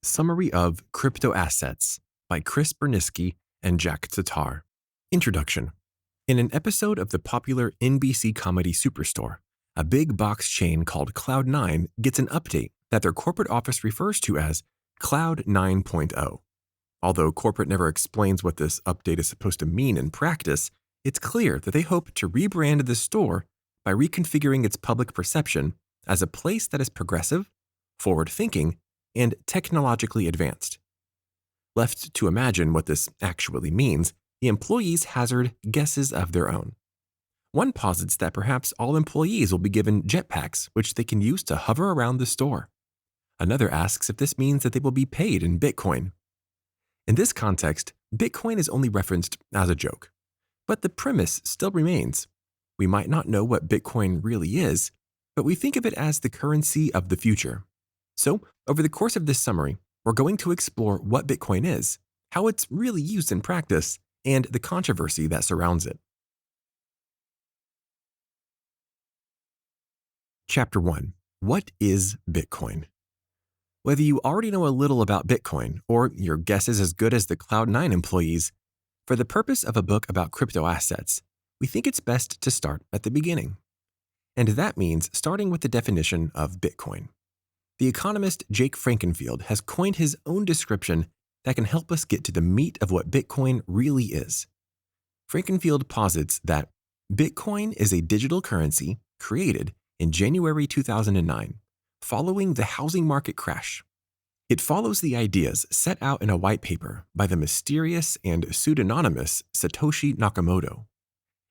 Summary of Cryptoassets by Chris Berniski and Jack Tatar. Introduction. In an episode of the popular NBC comedy Superstore, a big box chain called Cloud9 gets an update that their corporate office refers to as Cloud 9.0. Although corporate never explains what this update is supposed to mean in practice, it's clear that they hope to rebrand the store by reconfiguring its public perception as a place that is progressive, forward-thinking, and technologically advanced. Left to imagine what this actually means, the employees hazard guesses of their own. One posits that perhaps all employees will be given jetpacks, which they can use to hover around the store. Another asks if this means that they will be paid in Bitcoin. In this context, Bitcoin is only referenced as a joke. But the premise still remains. We might not know what Bitcoin really is, but we think of it as the currency of the future. So, over the course of this summary, we're going to explore what Bitcoin is, how it's really used in practice, and the controversy that surrounds it. Chapter 1. What is Bitcoin? Whether you already know a little about Bitcoin, or your guess is as good as the Cloud9 employees, for the purpose of a book about crypto assets, we think it's best to start at the beginning. And that means starting with the definition of Bitcoin. The economist Jake Frankenfield has coined his own description that can help us get to the meat of what Bitcoin really is. Frankenfield posits that Bitcoin is a digital currency created in January 2009, following the housing market crash. It follows the ideas set out in a white paper by the mysterious and pseudonymous Satoshi Nakamoto.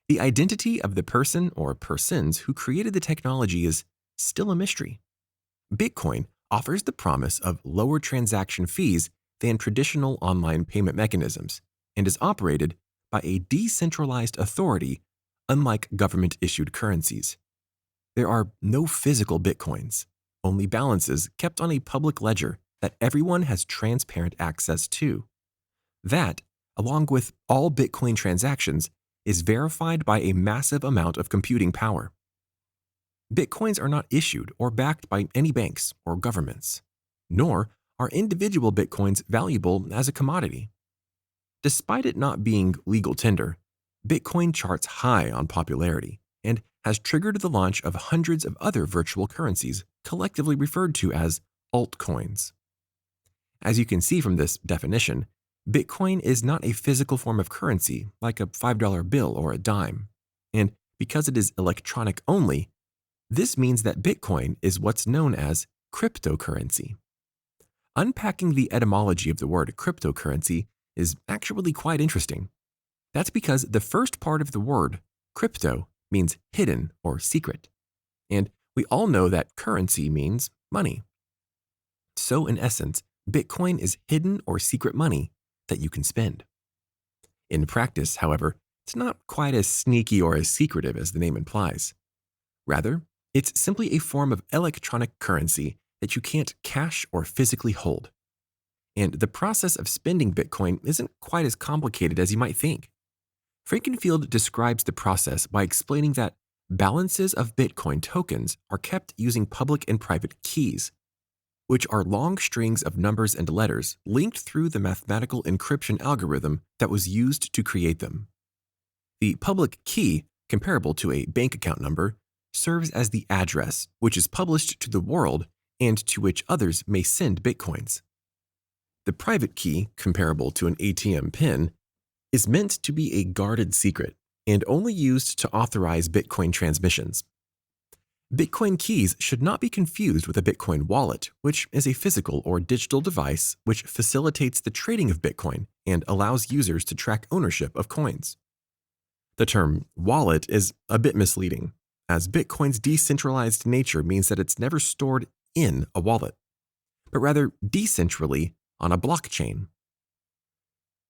The identity of the person or persons who created the technology is still a mystery. Bitcoin offers the promise of lower transaction fees than traditional online payment mechanisms and is operated by a decentralized authority, unlike government-issued currencies. There are no physical Bitcoins, only balances kept on a public ledger that everyone has transparent access to. That, along with all Bitcoin transactions, is verified by a massive amount of computing power. Bitcoins are not issued or backed by any banks or governments, nor are individual Bitcoins valuable as a commodity. Despite it not being legal tender, Bitcoin charts high on popularity and has triggered the launch of hundreds of other virtual currencies collectively referred to as altcoins. As you can see from this definition, Bitcoin is not a physical form of currency like a $5 bill or a dime, and because it is electronic only, this means that Bitcoin is what's known as cryptocurrency. Unpacking the etymology of the word cryptocurrency is actually quite interesting. That's because the first part of the word, crypto, means hidden or secret, and we all know that currency means money. So in essence, Bitcoin is hidden or secret money that you can spend. In practice, however, it's not quite as sneaky or as secretive as the name implies. Rather, it's simply a form of electronic currency that you can't cash or physically hold. And the process of spending Bitcoin isn't quite as complicated as you might think. Frankenfield describes the process by explaining that balances of Bitcoin tokens are kept using public and private keys, which are long strings of numbers and letters linked through the mathematical encryption algorithm that was used to create them. The public key, comparable to a bank account number, serves as the address, which is published to the world and to which others may send Bitcoins. The private key, comparable to an ATM PIN, is meant to be a guarded secret and only used to authorize Bitcoin transmissions. Bitcoin keys should not be confused with a Bitcoin wallet, which is a physical or digital device which facilitates the trading of Bitcoin and allows users to track ownership of coins. The term wallet is a bit misleading, as Bitcoin's decentralized nature means that it's never stored in a wallet, but rather decentrally on a blockchain.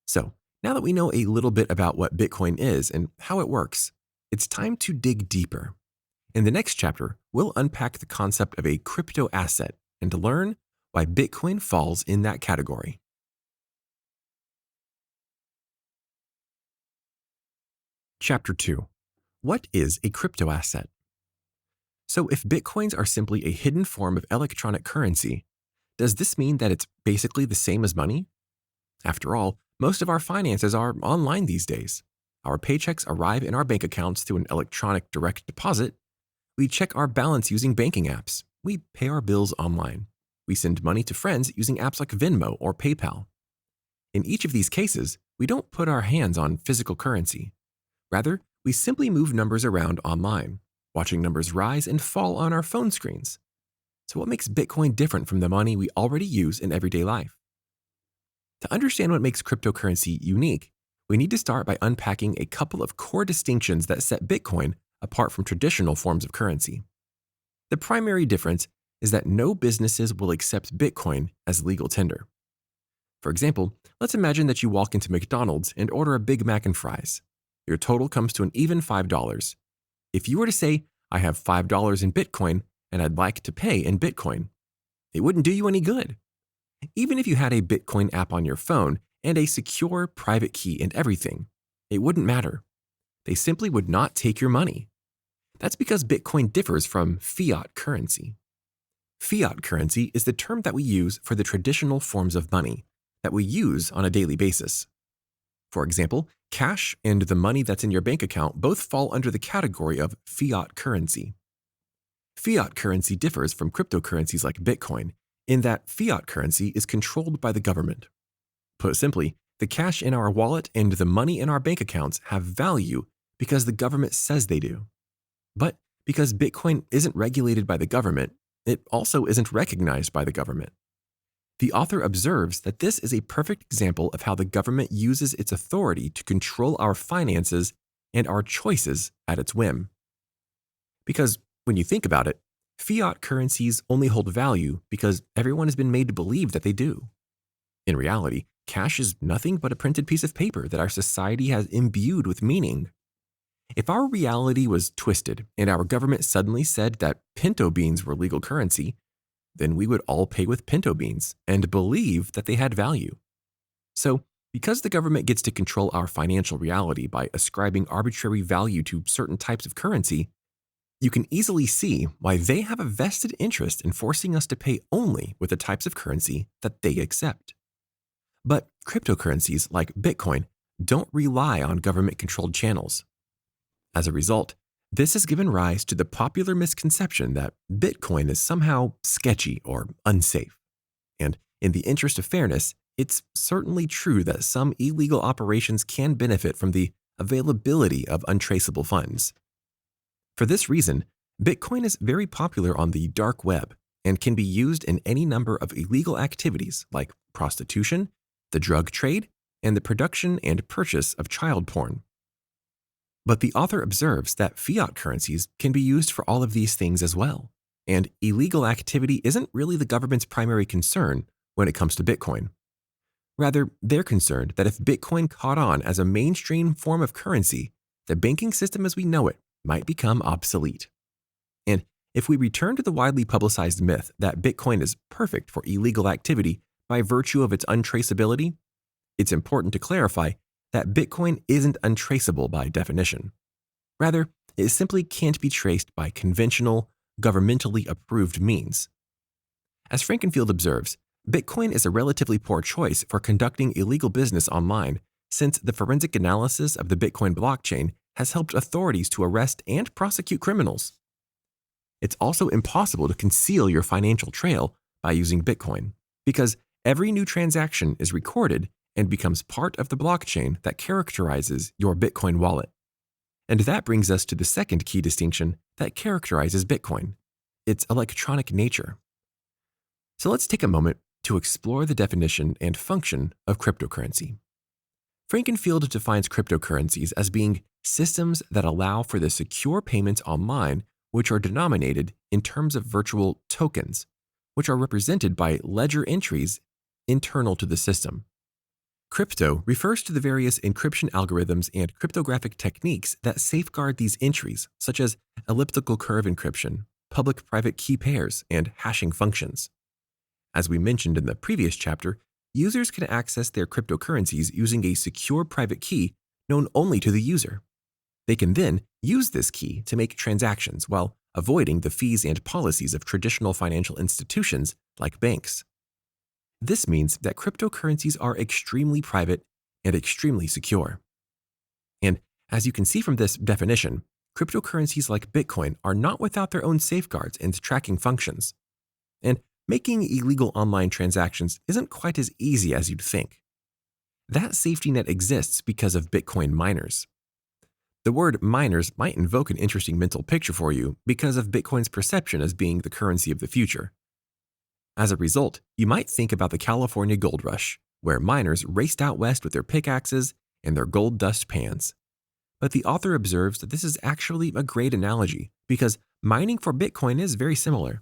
So, now that we know a little bit about what Bitcoin is and how it works, it's time to dig deeper. In the next chapter, we'll unpack the concept of a crypto asset and to learn why Bitcoin falls in that category. Chapter 2. What is a crypto asset? So if Bitcoins are simply a hidden form of electronic currency, Does this mean that it's basically the same as money? After all, most of our finances are online these days. Our paychecks arrive in our bank accounts through an electronic direct deposit. We check our balance using banking apps. We pay our bills online. We send money to friends using apps like Venmo or PayPal. In each of these cases, we don't put our hands on physical currency. Rather, we simply move numbers around online, watching numbers rise and fall on our phone screens. So what makes Bitcoin different from the money we already use in everyday life? To understand what makes cryptocurrency unique, we need to start by unpacking a couple of core distinctions that set Bitcoin apart from traditional forms of currency. The primary difference is that no businesses will accept Bitcoin as legal tender. For example, let's imagine that you walk into McDonald's and order a Big Mac and fries. Your total comes to an even $5. If you were to say, I have $5 in Bitcoin and I'd like to pay in Bitcoin, it wouldn't do you any good. Even if you had a Bitcoin app on your phone and a secure private key and everything, it wouldn't matter. They simply would not take your money. That's because Bitcoin differs from fiat currency. Fiat currency is the term that we use for the traditional forms of money that we use on a daily basis. For example, cash and the money that's in your bank account both fall under the category of fiat currency. Fiat currency differs from cryptocurrencies like Bitcoin in that fiat currency is controlled by the government. Put simply, the cash in our wallet and the money in our bank accounts have value because the government says they do. But because Bitcoin isn't regulated by the government, it also isn't recognized by the government. The author observes that this is a perfect example of how the government uses its authority to control our finances and our choices at its whim. Because when you think about it, fiat currencies only hold value because everyone has been made to believe that they do. In reality, cash is nothing but a printed piece of paper that our society has imbued with meaning. If our reality was twisted and our government suddenly said that pinto beans were legal currency, then we would all pay with pinto beans and believe that they had value. So, because the government gets to control our financial reality by ascribing arbitrary value to certain types of currency, you can easily see why they have a vested interest in forcing us to pay only with the types of currency that they accept. But cryptocurrencies like Bitcoin don't rely on government-controlled channels. As a result, this has given rise to the popular misconception that Bitcoin is somehow sketchy or unsafe. And in the interest of fairness, it's certainly true that some illegal operations can benefit from the availability of untraceable funds. For this reason, Bitcoin is very popular on the dark web and can be used in any number of illegal activities like prostitution, the drug trade, and the production and purchase of child porn. But the author observes that fiat currencies can be used for all of these things as well, and illegal activity isn't really the government's primary concern when it comes to Bitcoin. Rather, they're concerned that if Bitcoin caught on as a mainstream form of currency, the banking system as we know it might become obsolete. And if we return to the widely publicized myth that Bitcoin is perfect for illegal activity by virtue of its untraceability, it's important to clarify that Bitcoin isn't untraceable by definition. Rather, it simply can't be traced by conventional, governmentally approved means. As Frankenfield observes, Bitcoin is a relatively poor choice for conducting illegal business online since the forensic analysis of the Bitcoin blockchain has helped authorities to arrest and prosecute criminals. It's also impossible to conceal your financial trail by using Bitcoin because every new transaction is recorded and becomes part of the blockchain that characterizes your Bitcoin wallet. And that brings us to the second key distinction that characterizes Bitcoin, its electronic nature. So let's take a moment to explore the definition and function of cryptocurrency. Frankenfield defines cryptocurrencies as being systems that allow for the secure payments online which are denominated in terms of virtual tokens, which are represented by ledger entries internal to the system. Crypto refers to the various encryption algorithms and cryptographic techniques that safeguard these entries, such as elliptical curve encryption, public-private key pairs, and hashing functions. As we mentioned in the previous chapter, users can access their cryptocurrencies using a secure private key known only to the user. They can then use this key to make transactions while avoiding the fees and policies of traditional financial institutions like banks. This means that cryptocurrencies are extremely private and extremely secure. And as you can see from this definition, cryptocurrencies like Bitcoin are not without their own safeguards and tracking functions. And making illegal online transactions isn't quite as easy as you'd think. That safety net exists because of Bitcoin miners. The word miners might invoke an interesting mental picture for you because of Bitcoin's perception as being the currency of the future. As a result, you might think about the California gold rush, where miners raced out west with their pickaxes and their gold dust pans. But the author observes that this is actually a great analogy because mining for Bitcoin is very similar.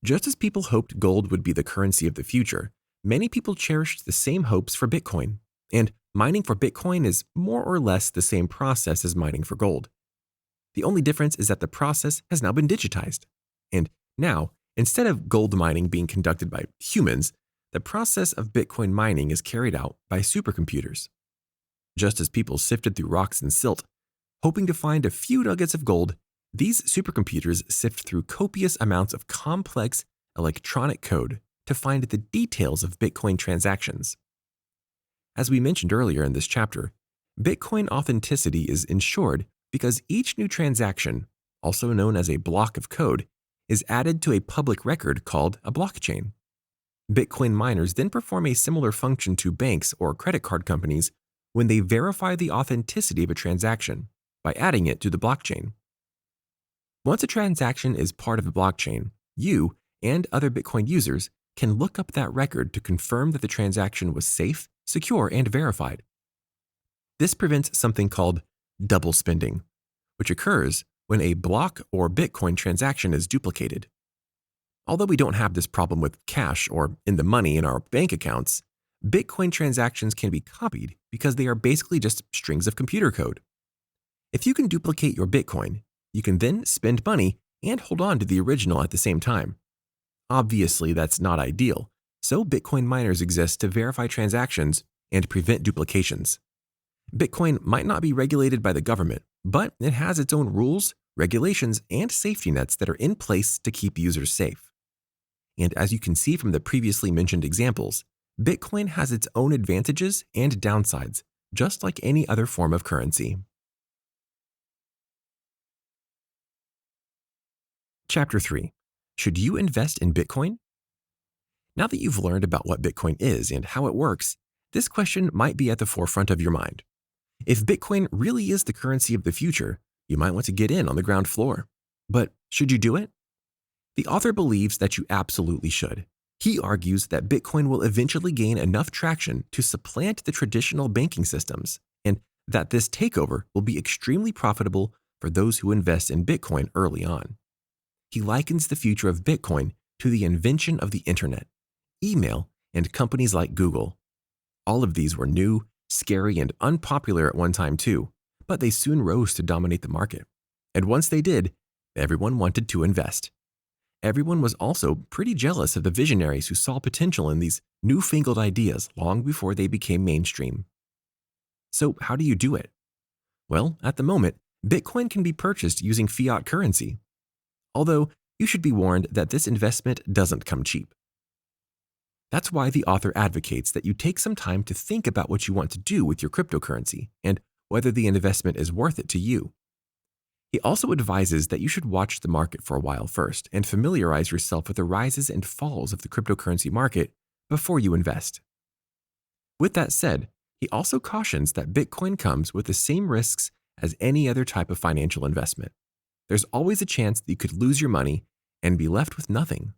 Just as people hoped gold would be the currency of the future, many people cherished the same hopes for Bitcoin. And mining for Bitcoin is more or less the same process as mining for gold. The only difference is that the process has now been digitized. And now, instead of gold mining being conducted by humans, the process of Bitcoin mining is carried out by supercomputers. Just as people sifted through rocks and silt, hoping to find a few nuggets of gold, these supercomputers sift through copious amounts of complex electronic code to find the details of Bitcoin transactions. As we mentioned earlier in this chapter, Bitcoin authenticity is ensured because each new transaction, also known as a block of code, is added to a public record called a blockchain. Bitcoin miners then perform a similar function to banks or credit card companies when they verify the authenticity of a transaction by adding it to the blockchain. Once a transaction is part of the blockchain, you and other Bitcoin users can look up that record to confirm that the transaction was safe, secure, and verified. This prevents something called double spending, which occurs when a block or Bitcoin transaction is duplicated. Although we don't have this problem with cash or in the money in our bank accounts, Bitcoin transactions can be copied because they are basically just strings of computer code. If you can duplicate your Bitcoin, you can then spend money and hold on to the original at the same time. Obviously, that's not ideal, so Bitcoin miners exist to verify transactions and prevent duplications. Bitcoin might not be regulated by the government, but it has its own rules, regulations, and safety nets that are in place to keep users safe. And as you can see from the previously mentioned examples, Bitcoin has its own advantages and downsides, just like any other form of currency. Chapter 3. Should you invest in Bitcoin? Now that you've learned about what Bitcoin is and how it works, this question might be at the forefront of your mind. If Bitcoin really is the currency of the future, you might want to get in on the ground floor. But should you do it? The author believes that you absolutely should. He argues that Bitcoin will eventually gain enough traction to supplant the traditional banking systems, and that this takeover will be extremely profitable for those who invest in Bitcoin early on. He likens the future of Bitcoin to the invention of the internet, email, and companies like Google. All of these were new, scary, and unpopular at one time too, but they soon rose to dominate the market. And once they did, everyone wanted to invest. Everyone was also pretty jealous of the visionaries who saw potential in these newfangled ideas long before they became mainstream. So how do you do it? Well, at the moment, Bitcoin can be purchased using fiat currency. Although, you should be warned that this investment doesn't come cheap. That's why the author advocates that you take some time to think about what you want to do with your cryptocurrency and whether the investment is worth it to you. He also advises that you should watch the market for a while first and familiarize yourself with the rises and falls of the cryptocurrency market before you invest. With that said, he also cautions that Bitcoin comes with the same risks as any other type of financial investment. There's always a chance that you could lose your money and be left with nothing.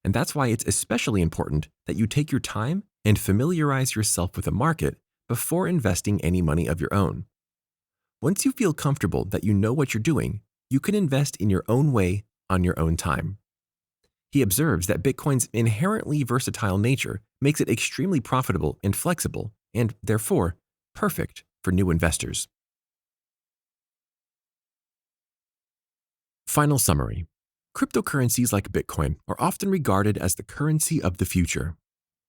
And that's why it's especially important that you take your time and familiarize yourself with the market before investing any money of your own. Once you feel comfortable that you know what you're doing, you can invest in your own way on your own time. He observes that Bitcoin's inherently versatile nature makes it extremely profitable and flexible, and therefore perfect for new investors. Final summary. Cryptocurrencies like Bitcoin are often regarded as the currency of the future.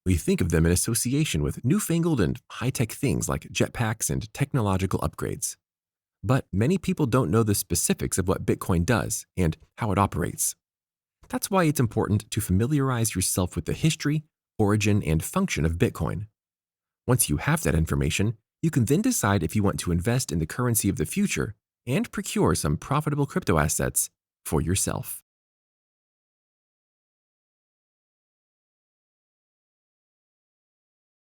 We think of them in association with newfangled and high-tech things like jetpacks and technological upgrades. But many people don't know the specifics of what Bitcoin does and how it operates. That's why it's important to familiarize yourself with the history, origin, and function of Bitcoin. Once you have that information, you can then decide if you want to invest in the currency of the future and procure some profitable crypto assets for yourself.